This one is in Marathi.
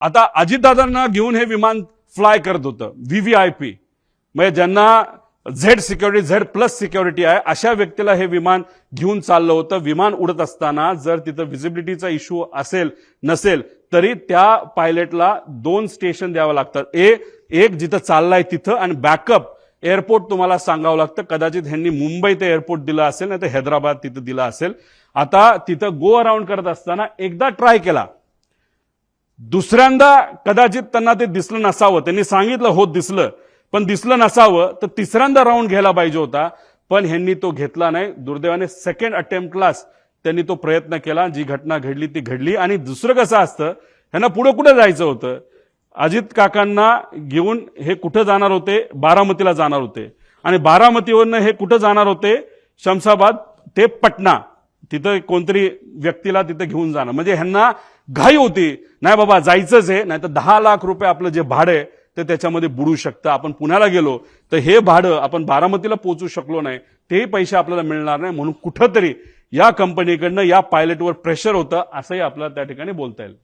आता अजितदादांना घेऊन हे विमान फ्लाय करत होतं व्हीव्हीआयपी, म्हणजे ज्यांना Z security, Z plus security आहे अशा व्यक्तीला हे विमान घेऊन चाललं होतं. विमान उडत असताना जर तिथं व्हिजिबिलिटीचा इश्यू असेल नसेल तरी त्या पायलटला 2 स्टेशन द्यावं लागतात. एक जिथं चाललाय तिथं आणि बॅकअप एअरपोर्ट तुम्हाला सांगावं लागतं. कदाचित ह्यांनी मुंबई ते एअरपोर्ट दिलं असेल, नाही तर हैदराबाद तिथं दिलं असेल. आता तिथं गो अराउंड करत असताना एकदा ट्राय केला, दुसऱ्यांदा कदाचित त्यांना ते दिसलं नसावं. त्यांनी सांगितलं हो दिसलं, पण दिसलं नसावं, तर तिसऱ्यांदा राऊंड घ्यायला पाहिजे होता, पण ह्यांनी तो घेतला नाही. दुर्दैवाने सेकंड अटेम्प्टलाच त्यांनी तो प्रयत्न केला. जी घटना घडली ती घडली. आणि दुसरं कसं असतं, ह्यांना पुढे कुठे जायचं होतं, अजित काकांना घेऊन हे कुठं जाणार होते, बारामतीला जाणार होते, आणि बारामतीवरनं हे कुठं जाणार होते, शमशाबाद ते पटना, तिथं कोणतरी व्यक्तीला तिथं घेऊन जाणं. म्हणजे ह्यांना घाई होती, नाही बाबा जायचंच आहे, नाही तर 10 लाख रुपये आपलं जे भाडं आहे ते त्याच्यामध्ये बुडू शकतं. आपण पुण्याला गेलो तर हे भाडं आपण बारामतीला पोहोचू शकलो नाही, तेही पैसे आपल्याला मिळणार नाही. म्हणून कुठंतरी या कंपनीकडनं या पायलटवर प्रेशर होतं असंही आपल्याला त्या ठिकाणी बोलता येईल.